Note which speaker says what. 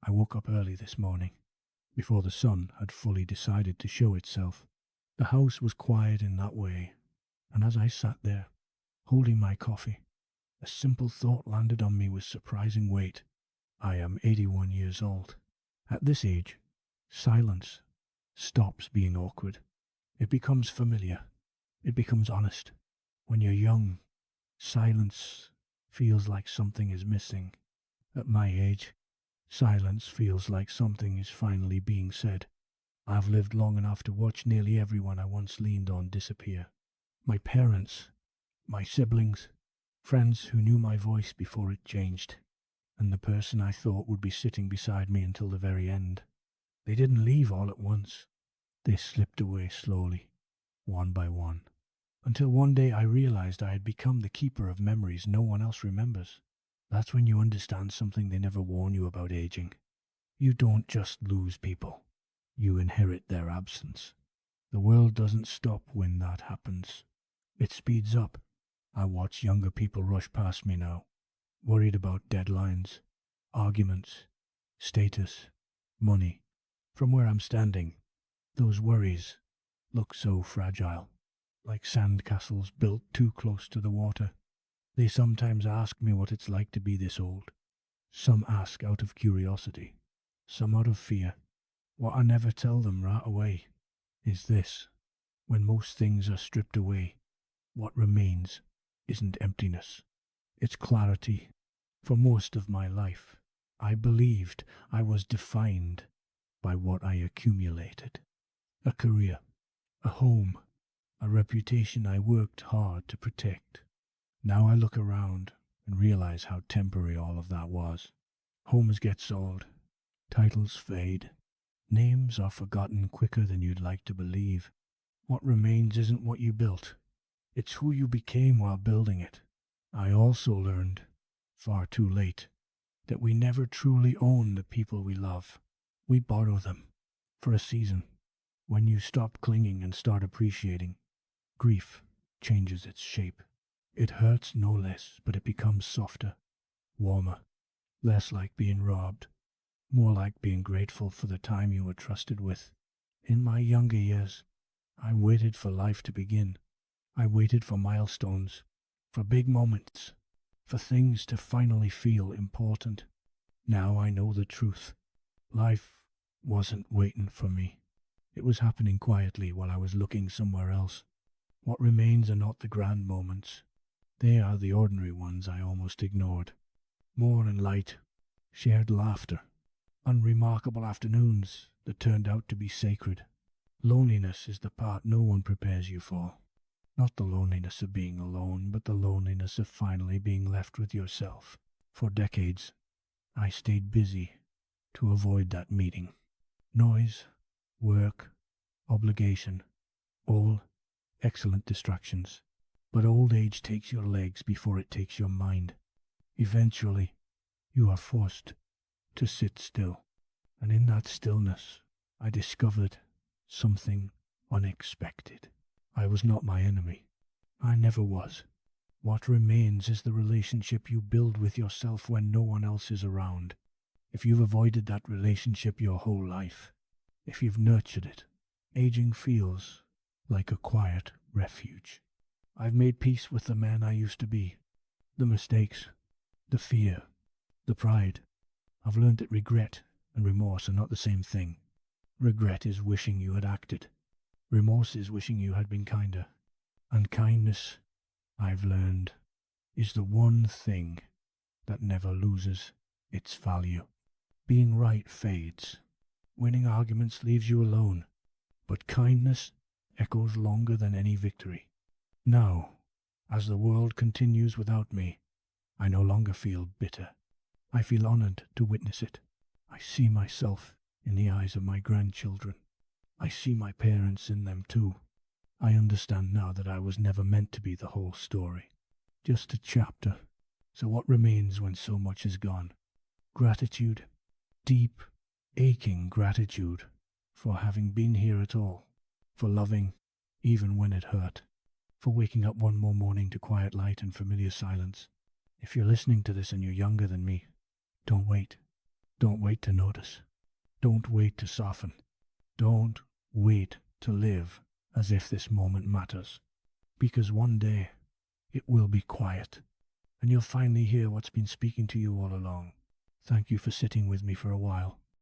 Speaker 1: I woke up early this morning, before the sun had fully decided to show itself. The house was quiet in that way, and as I sat there, holding my coffee, a simple thought landed on me with surprising weight. I am 81 years old. At this age, silence stops being awkward. It becomes familiar. It becomes honest. When you're young, silence feels like something is missing. At my age, silence feels like something is finally being said. I've lived long enough to watch nearly everyone I once leaned on disappear. My parents, my siblings, friends who knew my voice before it changed, and the person I thought would be sitting beside me until the very end. They didn't leave all at once. They slipped away slowly, one by one, until one day I realized I had become the keeper of memories no one else remembers. That's when you understand something they never warn you about aging. You don't just lose people. You inherit their absence. The world doesn't stop when that happens. It speeds up. I watch younger people rush past me now, worried about deadlines, arguments, status, money. From where I'm standing, those worries look so fragile, like sandcastles built too close to the water. They sometimes ask me what it's like to be this old. Some ask out of curiosity, some out of fear. What I never tell them right away is this: when most things are stripped away, what remains isn't emptiness, it's clarity. For most of my life, I believed I was defined by what I accumulated. A career, a home, a reputation I worked hard to protect. Now I look around and realize how temporary all of that was. Homes get sold, titles fade, names are forgotten quicker than you'd like to believe. What remains isn't what you built, it's who you became while building it. I also learned, far too late, that we never truly own the people we love. We borrow them for a season. When you stop clinging and start appreciating, grief changes its shape. It hurts no less, but it becomes softer, warmer, less like being robbed, more like being grateful for the time you were trusted with. In my younger years, I waited for life to begin. I waited for milestones, for big moments, for things to finally feel important. Now I know the truth. Life wasn't waiting for me. It was happening quietly while I was looking somewhere else. What remains are not the grand moments. They are the ordinary ones I almost ignored. Morning light, shared laughter, unremarkable afternoons that turned out to be sacred. Loneliness is the part no one prepares you for. Not the loneliness of being alone, but the loneliness of finally being left with yourself. For decades, I stayed busy to avoid that meeting. Noise, work, obligation, all excellent distractions. But old age takes your legs before it takes your mind. Eventually, you are forced to sit still. And in that stillness, I discovered something unexpected. I was not my enemy. I never was. What remains is the relationship you build with yourself when no one else is around. If you've avoided that relationship your whole life, if you've nurtured it, aging feels like a quiet refuge. I've made peace with the man I used to be, the mistakes, the fear, the pride. I've learned that regret and remorse are not the same thing. Regret is wishing you had acted. Remorse is wishing you had been kinder. And kindness, I've learned, is the one thing that never loses its value. Being right fades. Winning arguments leaves you alone. But kindness echoes longer than any victory. Now, as the world continues without me, I no longer feel bitter. I feel honored to witness it. I see myself in the eyes of my grandchildren. I see my parents in them too. I understand now that I was never meant to be the whole story, just a chapter. So what remains when so much is gone? Gratitude, deep, aching gratitude for having been here at all, for loving even when it hurt, for waking up one more morning to quiet light and familiar silence. If you're listening to this and you're younger than me, don't wait. Don't wait to notice. Don't wait to soften. Don't wait to live as if this moment matters. Because one day it will be quiet, and you'll finally hear what's been speaking to you all along. Thank you for sitting with me for a while.